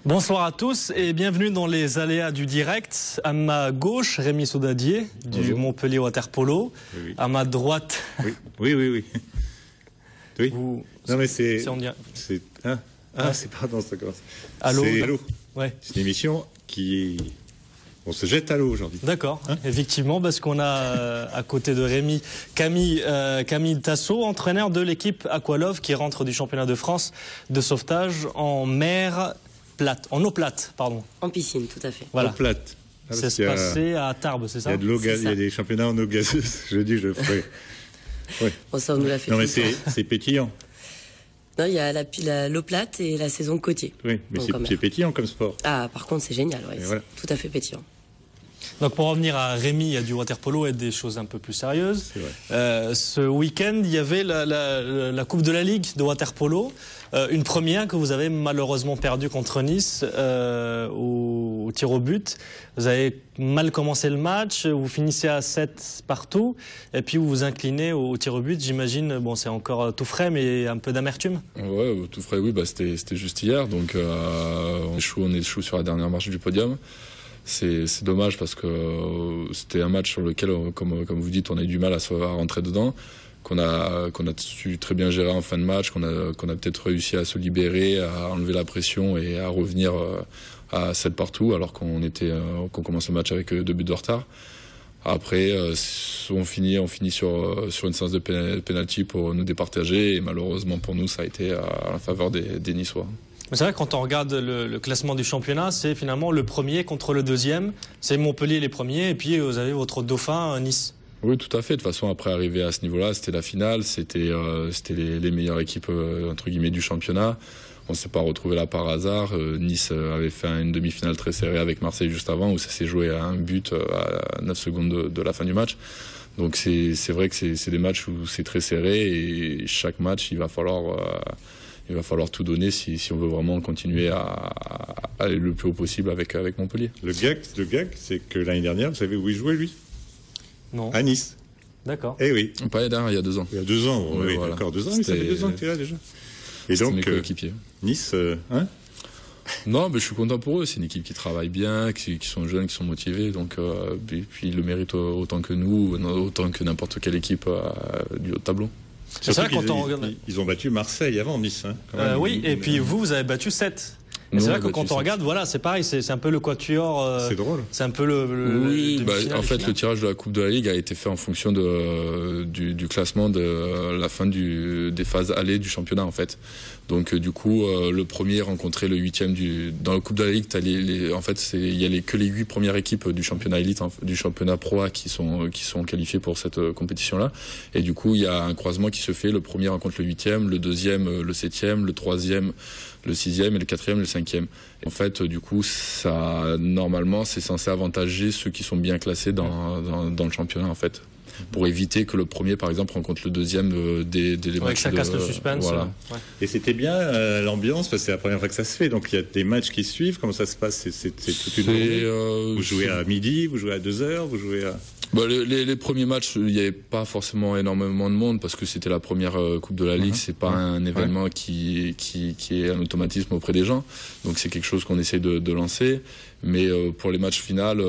Bonsoir à tous et bienvenue dans les aléas du direct. À ma gauche, Rémi Soudadier du Bonjour. Montpellier Water Polo. Oui, oui. À ma droite... Oui. Vous... Non mais c'est... C'est pardon, ça commence. Allô. C'est Allô. Ouais. C'est une émission qui... On se jette à l'eau aujourd'hui. D'accord, effectivement, parce qu'on a à côté de Rémi Camille Tassot, entraîneur de l'équipe Aqualove qui rentre du championnat de France de sauvetage en mer plate, en eau plate, pardon. En piscine, tout à fait. Voilà. Eau plate. C'est se passer à Tarbes, c'est ça? Il y a de l'eau gazeuse, il y a des championnats en eau gazeuse. Je dis, je le ferai. Ouais. Bon, ça, on nous l'a fait. Non mais c'est pétillant. Non, il y a l'eau plate et la saison côtier. Oui, mais Donc, c'est pétillant comme sport. Ah, par contre, c'est génial, ouais, Voilà. tout à fait pétillant. Donc pour revenir à Rémi, il y a du water polo et des choses un peu plus sérieuses. C'est vrai. Ce week-end, il y avait la Coupe de la Ligue de water polo, une première que vous avez malheureusement perdue contre Nice au tir au but. Vous avez mal commencé le match, vous finissez à 7 partout, et puis vous vous inclinez au tir au but. J'imagine, bon, c'est encore tout frais, mais un peu d'amertume. Ouais, tout frais, oui, c'était juste hier, donc on échoue sur la dernière marche du podium. C'est dommage parce que c'était un match sur lequel, comme vous dites, on a eu du mal à rentrer dedans, qu'on a su très bien gérer en fin de match, qu'on a peut-être réussi à se libérer, à enlever la pression et à revenir à 7 partout, alors qu'on commence le match avec 2 buts de retard. Après, on finit sur une séance de pénalty pour nous départager, et malheureusement pour nous, ça a été à la faveur des Niçois. Mais c'est vrai que quand on regarde le classement du championnat, c'est finalement le premier contre le deuxième. C'est Montpellier les premiers, et puis vous avez votre dauphin Nice. Oui, tout à fait. De toute façon, après arriver à ce niveau-là, c'était la finale, c'était les meilleures équipes entre guillemets du championnat. On ne s'est pas retrouvé là par hasard. Nice avait fait une demi-finale très serrée avec Marseille juste avant, où ça s'est joué à un but à 9 secondes de la fin du match. Donc c'est vrai que c'est des matchs où c'est très serré, et chaque match, il va falloir tout donner si on veut vraiment continuer à aller le plus haut possible avec Montpellier. Le gag, c'est que l'année dernière, vous savez où il jouait, lui? Non. À Nice. D'accord. Eh oui. Pas l'année dernière, il y a 2 ans. Il y a 2 ans, oui, voilà. d'accord, 2 ans, mais ça fait 2 ans que tu es là déjà. Et donc, mes coéquipiers. Nice, Non, mais je suis content pour eux. C'est une équipe qui travaille bien, qui sont jeunes, qui sont motivés. Donc, puis ils le méritent autant que nous, autant que n'importe quelle équipe du haut de tableau. C'est ça quand on regarde. Ils ont battu Marseille avant Nice. Quand même. Oui, et puis vous avez battu 7. Et c'est vrai que quand on regarde, voilà, c'est pareil, c'est un peu le quatuor. C'est drôle. C'est un peu le oui, en fait, le tirage de la Coupe de la Ligue a été fait en fonction du classement de la fin des phases allées du championnat, en fait. Donc, du coup, le premier rencontrait le 8e dans la Coupe de la Ligue. En fait, il y a que les 8 premières équipes du championnat élite, du championnat Pro A qui sont qualifiées pour cette compétition-là. Et du coup, il y a un croisement qui se fait. Le premier rencontre le 8e, le deuxième le 7e, le troisième le 6e et le 4e le 5e. En fait, du coup, normalement, c'est censé avantager ceux qui sont bien classés dans le championnat, en fait. Pour éviter que le premier, par exemple, rencontre le deuxième dès les matchs. Que ça casse le suspense. Voilà. Ouais. Et c'était bien l'ambiance, parce que c'est la première fois que ça se fait. Donc il y a des matchs qui suivent. Comment ça se passe? C'est toute une journée. Vous jouez à midi, vous jouez à 2h, vous jouez à... Les premiers matchs, il n'y avait pas forcément énormément de monde parce que c'était la première Coupe de la Ligue. C'est pas un événement qui est un automatisme auprès des gens. Donc c'est quelque chose qu'on essaie de lancer. Mais pour les matchs finales,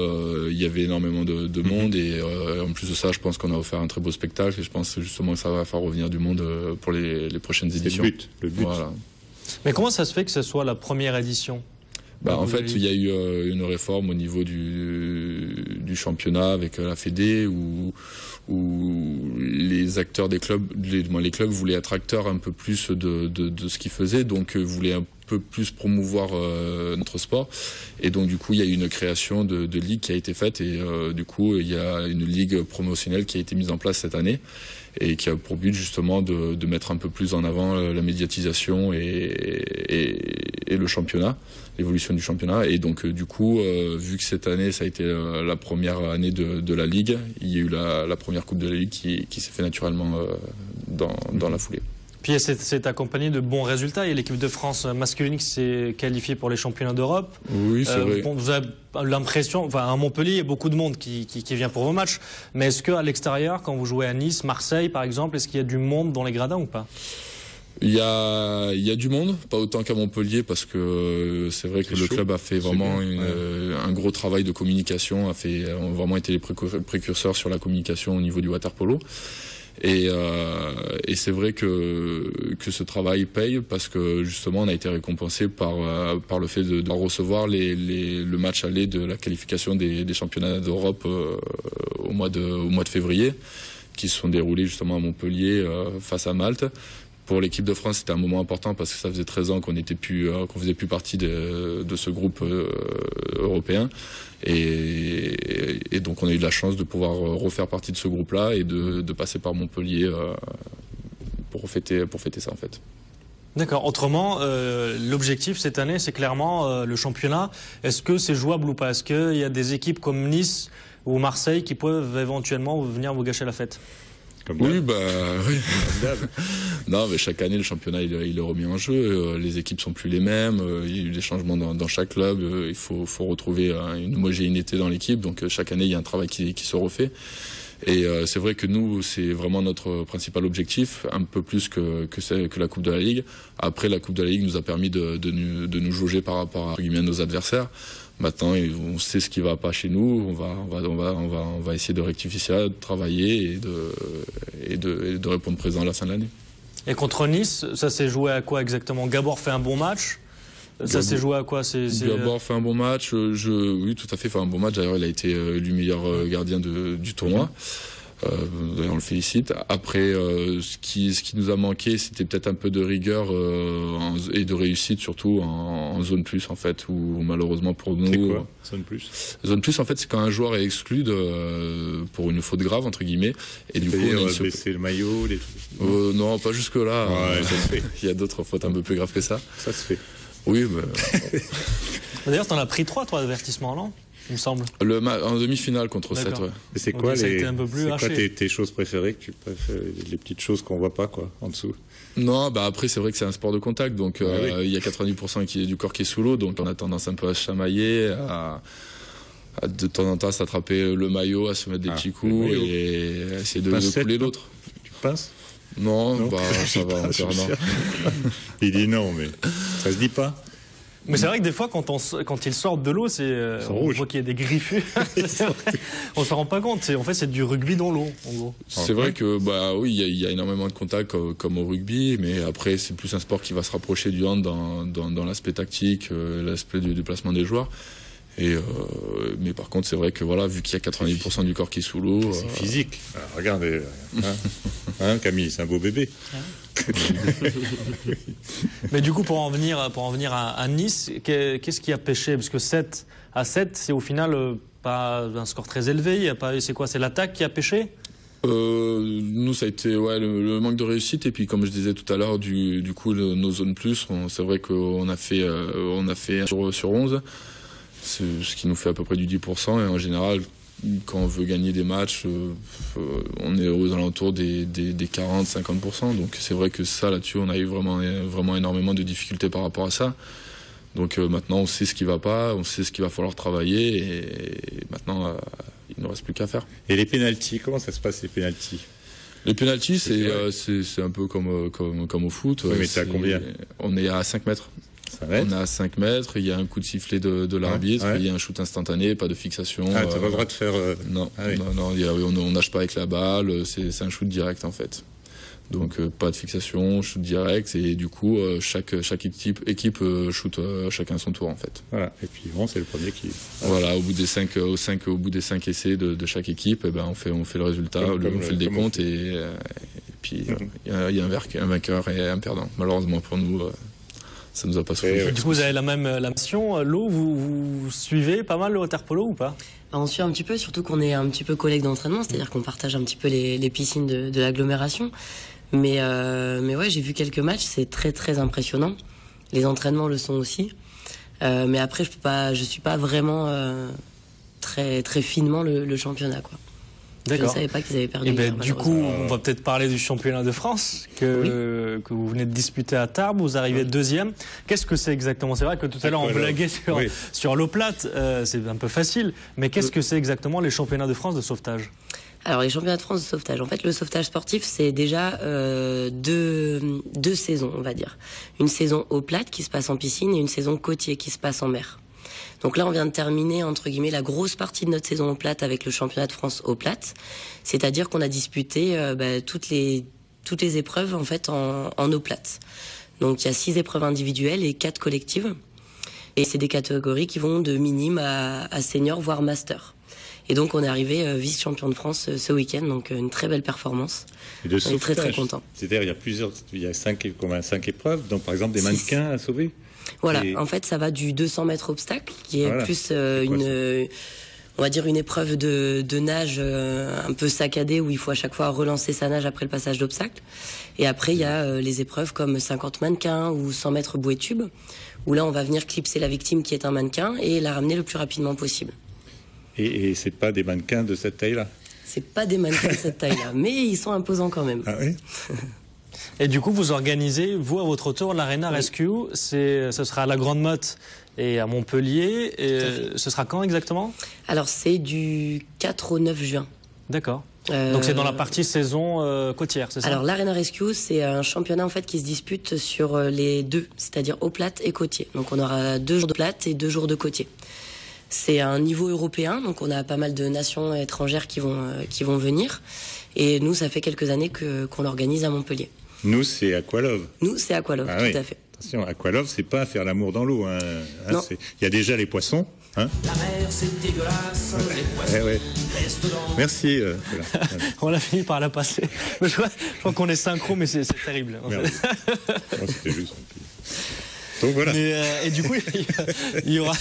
il y avait énormément de monde, et en plus de ça, je pense qu'on a offert un très beau spectacle, et je pense justement que ça va faire revenir du monde pour les prochaines éditions. Le but. Voilà. Mais comment ça se fait que ce soit la première édition? En fait, il y a eu une réforme au niveau du championnat avec la Fédé, où les acteurs des clubs, les clubs voulaient être acteurs un peu plus de ce qu'ils faisaient, donc voulaient un peu plus promouvoir notre sport. Et donc du coup, il y a eu une création de ligue qui a été faite, et du coup, il y a une ligue promotionnelle qui a été mise en place cette année, et qui a pour but justement de mettre un peu plus en avant la médiatisation et le championnat, l'évolution du championnat. Et donc du coup, vu que cette année ça a été la première année de la Ligue, il y a eu la première Coupe de la Ligue qui s'est fait naturellement dans la foulée. Puis c'est accompagné de bons résultats. Il y a l'équipe de France masculine qui s'est qualifiée pour les championnats d'Europe. Oui, c'est vrai. Bon, vous avez l'impression, enfin à Montpellier, il y a beaucoup de monde qui vient pour vos matchs. Mais est-ce qu'à l'extérieur, quand vous jouez à Nice, Marseille par exemple, est-ce qu'il y a du monde dans les gradins ou pas? Il y a du monde, pas autant qu'à Montpellier, parce que c'est vrai que le club a fait vraiment un gros travail de communication, ont vraiment été les précurseurs sur la communication au niveau du water-polo. Et c'est vrai que ce travail paye, parce que justement on a été récompensé par le fait de recevoir le match aller de la qualification des championnats d'Europe au mois de février, qui se sont déroulés justement à Montpellier face à Malte. Pour l'équipe de France, c'était un moment important parce que ça faisait 13 ans qu'on faisait plus partie de ce groupe européen. Et donc on a eu de la chance de pouvoir refaire partie de ce groupe-là et de passer par Montpellier pour fêter ça en fait. D'accord. Autrement, l'objectif cette année, c'est clairement le championnat. Est-ce que c'est jouable ou pas? Est-ce qu'il y a des équipes comme Nice ou Marseille qui peuvent éventuellement venir vous gâcher la fête? Oui, oui. Non, mais chaque année, le championnat, il est remis en jeu. Les équipes sont plus les mêmes. Il y a eu des changements dans chaque club. Il faut retrouver une homogénéité dans l'équipe. Donc, chaque année, il y a un travail qui se refait. Et c'est vrai que nous, c'est vraiment notre principal objectif, un peu plus que la Coupe de la Ligue. Après, la Coupe de la Ligue nous a permis de nous jauger par rapport à nos adversaires. Maintenant, on sait ce qui va pas chez nous. On va essayer de rectifier ça, de travailler et de répondre présent à la fin de l'année. Et contre Nice, ça s'est joué à quoi exactement? Gabor fait un bon match. Ça s'est joué à quoi? Gabor fait un bon match. Oui, tout à fait, fait un bon match. D'ailleurs, il a été élu meilleur gardien du tournoi. D'ailleurs, on le félicite. Après, ce qui nous a manqué, c'était peut-être un peu de rigueur et de réussite, surtout en zone plus, en fait, où malheureusement pour nous... C'est quoi, zone plus? Zone plus, en fait, c'est quand un joueur est exclu pour une faute grave, entre guillemets. Et du coup, baisser le maillot, les trucs. Non, pas jusque-là. Ouais, ça se fait. Il y a d'autres fautes un peu plus graves que ça. Ça se fait. Oui, mais... D'ailleurs, t'en as pris 3 avertissements, non? Il me semble. En demi-finale contre 7, ouais. Et c'est quoi, tes choses préférées que tu préfères, les petites choses qu'on voit pas, quoi, en dessous? Non, après, c'est vrai que c'est un sport de contact, donc il y a 90% du corps qui est sous l'eau, donc on a tendance un peu à se chamailler, à de temps en temps à s'attraper le maillot, à se mettre des petits coups et à essayer de couler l'autre. Tu pinces? Non, ça va encore, non. Il dit non, mais ça se dit pas. Mais c'est vrai que des fois, quand ils sortent de l'eau, on voit qu'il y a des griffures. On s'en rend pas compte. En fait, c'est du rugby dans l'eau, en gros. C'est vrai que, oui, il y a énormément de contacts comme au rugby, mais après, c'est plus un sport qui va se rapprocher du hand dans l'aspect tactique, l'aspect du déplacement des joueurs. Mais par contre, c'est vrai que voilà, vu qu'il y a 90% du corps qui est sous l'eau. C'est physique. Alors, regardez, Camille, c'est un beau bébé. Mais du coup, pour en venir à Nice, qu'est-ce qui a pêché? Parce que 7-7, c'est au final pas un score très élevé. C'est quoi? C'est l'attaque qui a pêché? Nous, ça a été le manque de réussite, et puis comme je disais tout à l'heure, du coup, nos zones plus, c'est vrai qu'on a fait sur 11. Ce qui nous fait à peu près du 10%, et en général, quand on veut gagner des matchs, on est aux alentours des 40-50%. Donc c'est vrai que ça, là-dessus, on a eu vraiment énormément de difficultés par rapport à ça. Donc maintenant, on sait ce qui va pas, on sait ce qu'il va falloir travailler, et maintenant, il ne reste plus qu'à faire. Et les pénaltys, comment ça se passe, les pénaltys? Les pénaltys, c'est un peu comme au foot. Oui, mais t'es à combien? On est à 5 mètres. On est à 5 mètres, il y a un coup de sifflet de l'arbitre, il y a un shoot instantané, pas de fixation. Ah, t'as pas le droit de faire... Non, on nage pas avec la balle, c'est un shoot direct en fait. Donc pas de fixation, shoot direct, et du coup chaque équipe shoot chacun son tour en fait. Voilà, et puis bon, c'est le premier qui... Voilà, au bout des 5 essais de chaque équipe, on fait le résultat, on fait le décompte, et puis il y a un vainqueur et un perdant. Malheureusement pour nous... ça nous a pas souri. Du coup, vous avez la même mission. L'eau, vous suivez pas mal le water-polo ou pas? On suit un petit peu, surtout qu'on est un petit peu collègues d'entraînement, c'est-à-dire qu'on partage un petit peu les piscines de l'agglomération. Mais ouais, j'ai vu quelques matchs, c'est très très impressionnant. Les entraînements le sont aussi. Mais après, je suis pas vraiment très très finement le championnat, quoi. D'accord. Je ne savais pas qu'ils avaient perdu. Du coup, on va peut-être parler du championnat de France que vous venez de disputer à Tarbes. Vous arrivez deuxième. Qu'est-ce que c'est exactement? C'est vrai que tout à l'heure on blaguait sur l'eau plate. C'est un peu facile. Mais qu'est-ce que c'est exactement les championnats de France de sauvetage? Alors les championnats de France de sauvetage, en fait le sauvetage sportif c'est déjà deux saisons on va dire. Une saison eau plate qui se passe en piscine et une saison côtier qui se passe en mer. Donc là on vient de terminer entre guillemets la grosse partie de notre saison eau plate avec le championnat de France eau plate, c'est-à-dire qu'on a disputé toutes les épreuves en fait en eau plate. Donc il y a 6 épreuves individuelles et 4 collectives. Et c'est des catégories qui vont de minime à senior, voire master. Et donc on est arrivé vice-champion de France ce week-end, donc une très belle performance. Et de on est très content. C'est-à-dire il y a 5 épreuves, donc par exemple des mannequins à sauver. Voilà, en fait ça va du 200 mètres obstacle, qui est plus on va dire une épreuve de nage un peu saccadée où il faut à chaque fois relancer sa nage après le passage d'obstacle. Et après il y a les épreuves comme 50 mannequins ou 100 mètres bouée tube, où là on va venir clipser la victime qui est un mannequin et la ramener le plus rapidement possible. Et c'est pas des mannequins de cette taille-là? C'est pas des mannequins de cette taille-là, mais ils sont imposants quand même. Ah oui. Et du coup, vous organisez, vous, à votre tour, l'Arena Rescue. Ce sera à la Grande Motte et à Montpellier. Et ce sera quand exactement? Alors, c'est du 4 au 9 juin. D'accord. Donc c'est dans la partie saison côtière, c'est ça? Alors l'Arena Rescue, c'est un championnat en fait qui se dispute sur les deux, c'est-à-dire eau plate et côtier. Donc on aura 2 jours de plate et 2 jours de côtier. C'est un niveau européen, donc on a pas mal de nations étrangères qui vont venir. Et nous, ça fait quelques années qu'on l'organise à Montpellier. Nous, c'est Aqualove. Nous, c'est Aqualove, tout à fait. Attention, Aqualove, c'est pas faire l'amour dans l'eau. Hein. Non. Il y a déjà les poissons. Hein. La mer, c'est dégueulasse, les poissons restent dans... Merci. On a fini par la passer. Je crois qu'on est synchro, mais c'est terrible. En fait. C'était juste. Donc voilà. Et du coup, il y aura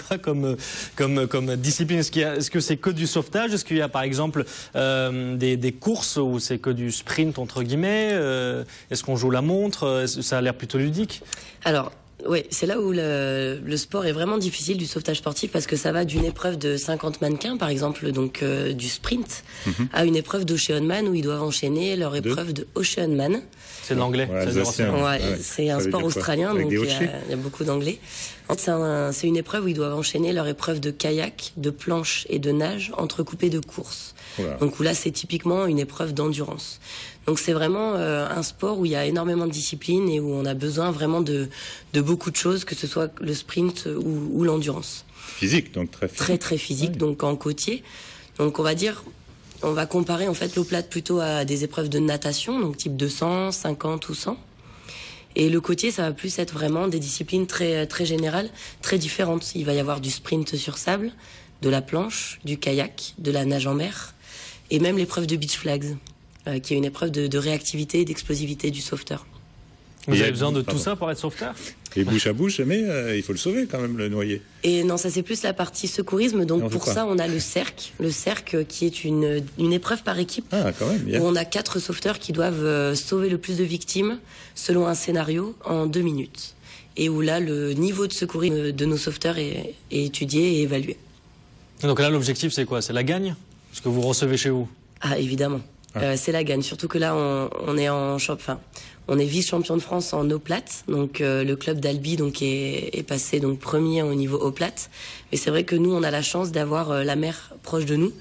quoi comme discipline? Est-ce que c'est que du sauvetage? Est-ce qu'il y a par exemple des courses où c'est que du sprint entre guillemets? Est-ce qu'on joue la montre? Ça a l'air plutôt ludique. Alors, oui, c'est là où le sport est vraiment difficile du sauvetage sportif parce que ça va d'une épreuve de 50 mannequins, par exemple, donc du sprint, à une épreuve d'Oceanman où ils doivent enchaîner leur épreuve de Oceanman. C'est de l'anglais. C'est un sport australien, donc il y a beaucoup d'anglais. C'est une épreuve où ils doivent enchaîner leur épreuve de kayak, de planche et de nage entrecoupée de courses. Voilà. Donc où là, c'est typiquement une épreuve d'endurance. Donc c'est vraiment un sport où il y a énormément de disciplines et où on a besoin vraiment de beaucoup de choses, que ce soit le sprint ou l'endurance. Physique, donc très physique. Très physique, donc en côtier. Donc on va comparer en fait l'eau plate plutôt à des épreuves de natation, donc type 200, 50 ou 100. Et le côtier, ça va plus être vraiment des disciplines très générales, très différentes. Il va y avoir du sprint sur sable, de la planche, du kayak, de la nage en mer, et même l'épreuve de beach flags, qui est une épreuve de réactivité et d'explosivité du sauveteur. Vous avez besoin de tout ça pour être sauveteur? Et bouche à bouche, mais il faut le sauver quand même, le noyé. Et non, ça c'est plus la partie secourisme. Donc pour ça, on a le cercle. Le cercle qui est une épreuve par équipe. Ah, quand même, bien. Où on a 4 sauveteurs qui doivent sauver le plus de victimes selon un scénario en 2 minutes. Et où là, le niveau de secourisme de nos sauveteurs est étudié et évalué. Donc là, l'objectif, c'est quoi? C'est la gagne? Ce que vous recevez chez vous? Ah, évidemment. C'est la gagne. Surtout que là, on est vice-champion de France en eau plate. Donc le club d'Albi est passé donc premier au niveau eau plate. Mais c'est vrai que nous, on a la chance d'avoir la mer proche de nous.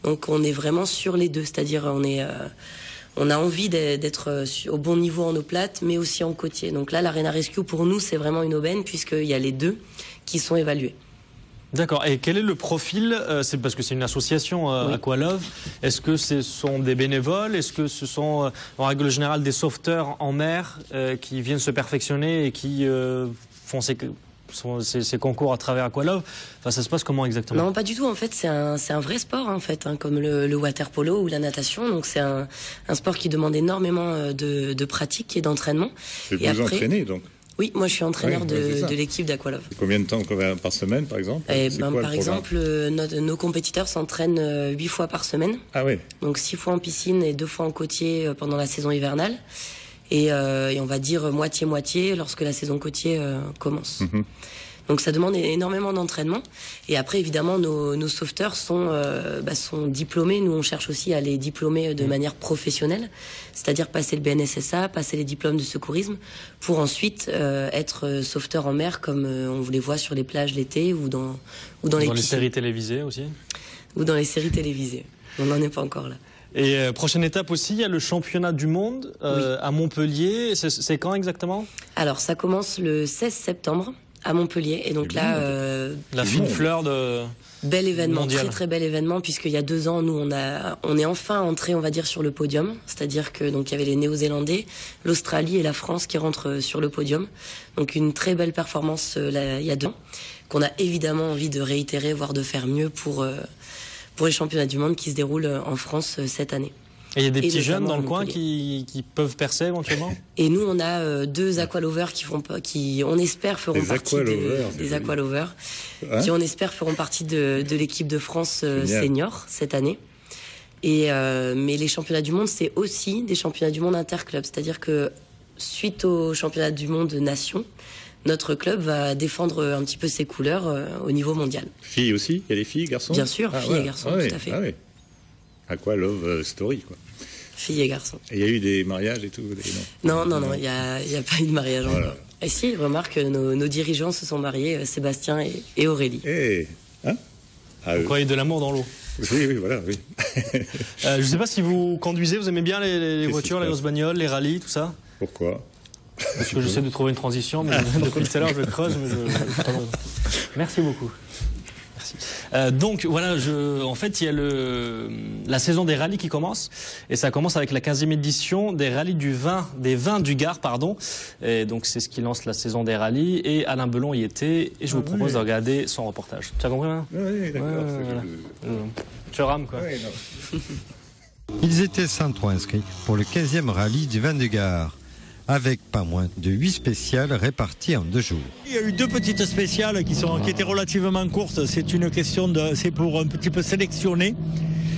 Donc on est vraiment sur les deux. C'est-à-dire on a envie d'être au bon niveau en eau plate, mais aussi en côtier. Donc là, l'Arena Rescue, pour nous, c'est vraiment une aubaine puisqu'il y a les deux qui sont évalués. D'accord. Et quel est le profil? C'est parce que c'est une association Aqualove. Est-ce que ce sont des bénévoles? Est-ce que ce sont, en règle générale, des sauveteurs en mer qui viennent se perfectionner et qui font ces concours à travers Aqualove? Enfin, ça se passe comment exactement? Non, pas du tout. En fait, c'est un vrai sport, en fait, comme le water polo ou la natation. Donc, c'est un sport qui demande énormément de pratique et d'entraînement. Et vous entraînez, donc? Oui, moi je suis entraîneur de l'équipe d'Aqualove. Combien de temps par semaine, par exemple? Par exemple, nos compétiteurs s'entraînent 8 fois par semaine. Ah oui. Donc 6 fois en piscine et 2 fois en côtier pendant la saison hivernale. Et on va dire moitié-moitié lorsque la saison côtier commence. Donc ça demande énormément d'entraînement. Et après, évidemment, nos sauveteurs sont diplômés. Nous, on cherche aussi à les diplômer de manière professionnelle, c'est-à-dire passer le BNSSA, passer les diplômes de secourisme, pour ensuite être sauveteur en mer, comme on les voit sur les plages l'été ou dans les piscines. Séries télévisées aussi. Ou dans les séries télévisées. On n'en est pas encore là. Et prochaine étape aussi, il y a le championnat du monde à Montpellier. C'est quand exactement? Alors, ça commence le 16 septembre à Montpellier. Et donc là... la fine fleur de... Bel événement, mondial. très très bel événement, puisqu'il y a 2 ans, nous, on est enfin entré, on va dire, sur le podium. C'est-à-dire que donc il y avait les Néo-Zélandais, l'Australie et la France qui rentrent sur le podium. Donc une très belle performance il y a 2 ans, qu'on a évidemment envie de réitérer, voire de faire mieux pour les championnats du monde qui se déroulent en France cette année. Et il y a des petits jeunes dans le coin qui peuvent percer éventuellement? Et nous, on a 2 aqualovers qui, on espère, feront partie des aqualovers, qui, on espère, feront partie de l'équipe de France senior cette année. Et mais les championnats du monde, c'est aussi des championnats du monde interclubs. C'est-à-dire que suite aux championnats du monde nation, notre club va défendre un petit peu ses couleurs au niveau mondial. Filles aussi? Il y a des filles, garçons? Bien sûr, filles et garçons, tout à fait. Ah oui. Aqua Love Story, quoi. Filles et garçons. Et il y a eu des mariages et tout? Non, il y a pas eu de mariage encore. Et si, remarque, nos dirigeants se sont mariés, Sébastien et Aurélie. Hein? Vous croyez de l'amour dans l'eau? Oui, voilà, oui. Je ne sais pas si vous conduisez, vous aimez bien les voitures, les grosses bagnoles, les rallyes, tout ça? Pourquoi? Parce que j'essaie de trouver une transition, mais depuis tout à l'heure je creuse. Merci beaucoup. Merci. Donc voilà, en fait il y a la saison des rallyes qui commence, et ça commence avec la 15e édition des rallyes des vins du Gard, pardon. Et donc c'est ce qui lance la saison des rallyes, et Alain Belon y était, et je vous propose de regarder son reportage. Tu as compris, hein? Oui, d'accord. Tu rames, quoi. Oui, non. Ils étaient 103 inscrits pour le 15e rallye du Vin du Gard, avec pas moins de 8 spéciales réparties en 2 jours. Il y a eu 2 petites spéciales qui étaient relativement courtes. C'est une question c'est pour un petit peu sélectionner.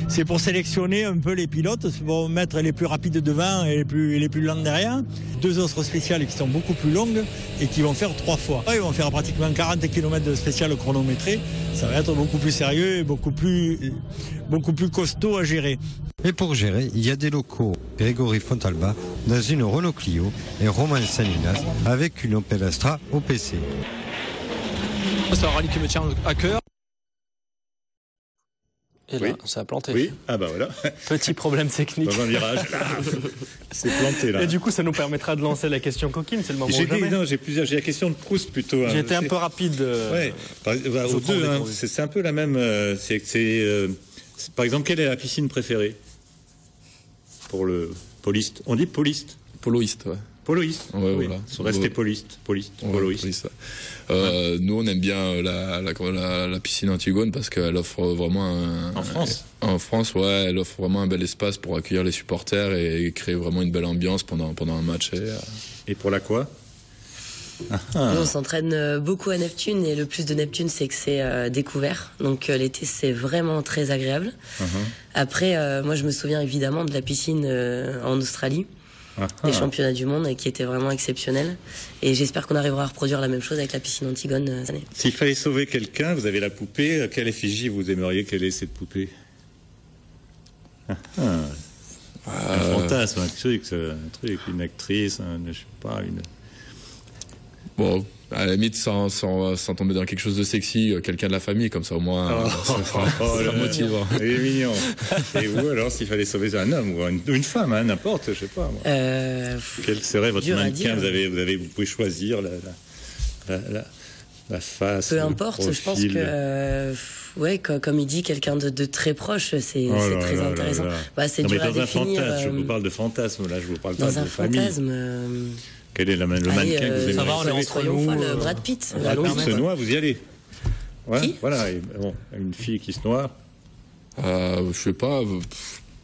C'est pour sélectionner un peu les pilotes, c'est pour mettre les plus rapides devant et les plus lents derrière. 2 autres spéciales qui sont beaucoup plus longues et qui vont faire 3 fois. Ils vont faire pratiquement 40 km de spéciales chronométrées. Ça va être beaucoup plus sérieux et beaucoup plus costaud à gérer. Et pour gérer, il y a des locaux. Grégory Fontalba dans une Renault Clio et Romain Salinas avec une Opel Astra OPC. C'est un rallye qui me tient à cœur. Et là, ça a planté. Oui, ah bah voilà. Petit problème technique. Dans un virage, c'est planté là. Et du coup, ça nous permettra de lancer la question coquine, c'est le moment où jamais. Non, j'ai la question de Proust plutôt. J'ai été un peu rapide. Ouais, aux deux, hein, c'est un peu la même. Par exemple, quelle est la piscine préférée pour le poliste? On dit poliste. Poloiste, ouais. Poloiste. Ouais, oui. Voilà. Ils sont restés poloiste. Ouais, poloiste. Nous, on aime bien la piscine Antigone parce qu'elle offre vraiment En France. En France, ouais, elle offre vraiment un bel espace pour accueillir les supporters et créer vraiment une belle ambiance pendant un match. Et pour l'aqua? Nous, on s'entraîne beaucoup à Neptune, et le plus de Neptune, c'est que c'est découvert. Donc l'été, c'est vraiment très agréable. Après, moi, je me souviens évidemment de la piscine en Australie, des championnats du monde, qui était vraiment exceptionnelle. Et j'espère qu'on arrivera à reproduire la même chose avec la piscine Antigone cette année. S'il fallait sauver quelqu'un, vous avez la poupée. Quelle effigie vous aimeriez qu'elle ait, cette poupée? Un fantasme, un truc, une actrice, je sais pas, une... Bon, à la limite, sans tomber dans quelque chose de sexy, quelqu'un de la famille, comme ça au moins, ça motive. Il est mignon. Et vous, alors, s'il fallait sauver un homme ou une femme, hein, n'importe, je sais pas. Moi. Quel serait votre mannequin? Vous pouvez choisir la face. Peu importe, je pense que, ouais, comme il dit, quelqu'un de très proche, c'est très intéressant. Bah, c'est dur à définir. Je vous parle de fantasme, là, je vous parle pas de famille. Dans un fantasme. Quel est le mannequin que vous aimez? Ça va, on est entre nous. Brad Pitt. Brad Pitt se noie, vous y allez. Ouais, qui? Voilà, une fille qui se noie. Je sais pas.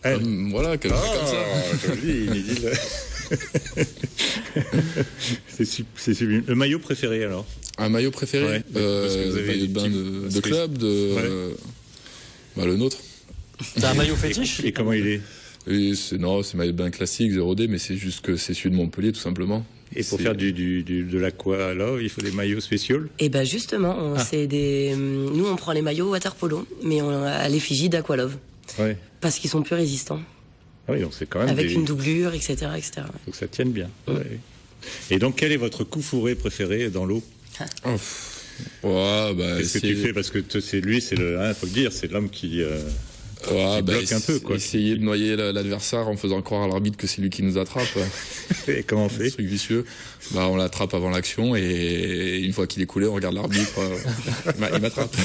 Voilà, comme ça. Joli, c'est sublime. Le maillot préféré alors? Un maillot préféré? Ouais, parce que vous avez maillot de bain de club, le nôtre. T'as un maillot fétiche? Et comment il est? C'est maillot de bain classique, 0D, mais c'est juste que c'est celui de Montpellier, tout simplement. Et pour faire de l'aqua, alors, il faut des maillots spéciaux? Eh ben justement, nous on prend les maillots water polo, mais à l'effigie d'Aqualove. Ouais. Parce qu'ils sont plus résistants. Ah oui, donc c'est quand même avec une doublure, etc., etc. Faut que ça tienne bien. Ouais. Et donc, quel est votre coup fourré préféré dans l'eau? Qu'est-ce que tu fais? Parce que c'est lui, c'est le, faut le dire, c'est l'homme qui Ouais, bloque un peu, quoi. Essayer de noyer l'adversaire en faisant croire à l'arbitre que c'est lui qui nous attrape. Et comment on fait? Truc vicieux. On l'attrape avant l'action et une fois qu'il est coulé, on regarde l'arbitre. Il m'attrape.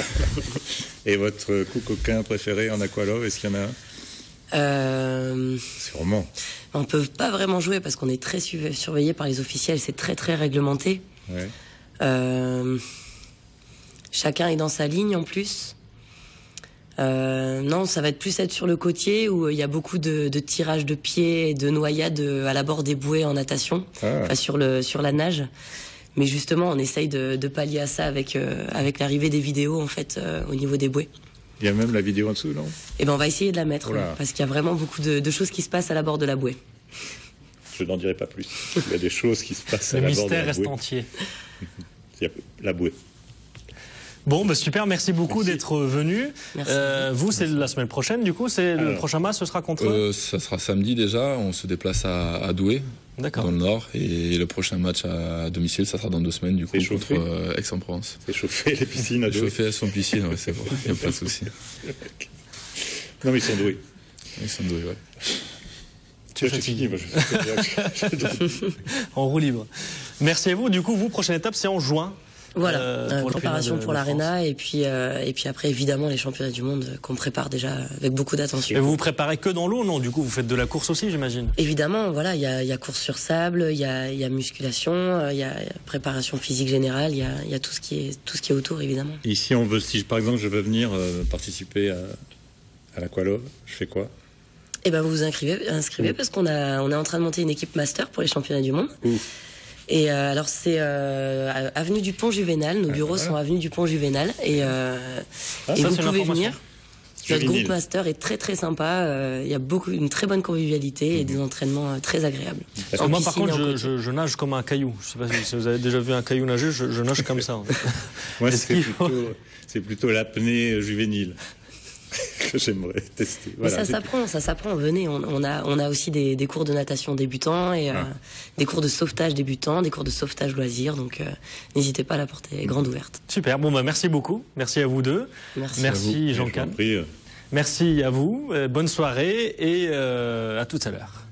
Et votre coup coquin préféré en aqualove, est-ce qu'il y en a un? Sûrement. On peut pas vraiment jouer parce qu'on est très surveillé par les officiels, c'est très très réglementé. Ouais. Chacun est dans sa ligne en plus. Non, ça va plus être sur le côtier où il y a beaucoup de tirages de pieds et de noyades à la bord des bouées en natation, enfin sur la nage. Mais justement, on essaye de pallier à ça avec l'arrivée des vidéos en fait au niveau des bouées. Il y a même la vidéo en dessous, non? Eh ben, on va essayer de la mettre parce qu'il y a vraiment beaucoup de choses qui se passent à la bord de la bouée. Je n'en dirai pas plus. Il y a des choses qui se passent à la bord de la bouée. Le mystère reste entier. Il y a la bouée. Bon, bah super, merci beaucoup d'être venu. Vous, c'est la semaine prochaine, du coup, le prochain match, ce sera contre ça sera samedi déjà, on se déplace à Douai, dans le Nord, et le prochain match à domicile, ça sera dans 2 semaines, du coup, contre Aix-en-Provence. C'est chauffé, les piscines à Douai. Chauffé, elles sont piscines, ouais, c'est bon, il n'y a pas de souci. Non, mais ils sont doués. Ils sont doués, ouais. Tu es fatigué. En roue libre. Merci à vous. Du coup, prochaine étape, c'est en juin. Voilà, préparation pour l'Arena et puis après évidemment les championnats du monde qu'on prépare déjà avec beaucoup d'attention. Et vous vous préparez que dans l'eau, non? Du coup, vous faites de la course aussi, j'imagine. Évidemment, voilà, il y a course sur sable, il y a musculation, il y a préparation physique générale, il y a tout ce qui est autour évidemment. Ici, si par exemple je veux venir participer à l'aqualove, je fais quoi? Eh ben vous vous inscrivez parce qu'on est en train de monter une équipe master pour les championnats du monde. Et alors c'est avenue du Pont Juvénal, nos bureaux sont avenue du Pont Juvénal et vous pouvez venir. Notre groupe master est très très sympa, il y a une très bonne convivialité et des entraînements très agréables. Moi par contre je nage comme un caillou, je sais pas si vous avez déjà vu un caillou nager, je nage comme ça. En fait. Moi c'est plutôt l'apnée juvénile que j'aimerais tester. Voilà. Mais ça s'apprend, venez, on a aussi des cours de natation débutants et des cours de sauvetage débutants, des cours de sauvetage loisirs, donc n'hésitez pas à la porter grande ouverte. Super, bon merci beaucoup, merci à vous deux. Merci Jean-Can. Merci à vous, bonne soirée et à tout à l'heure.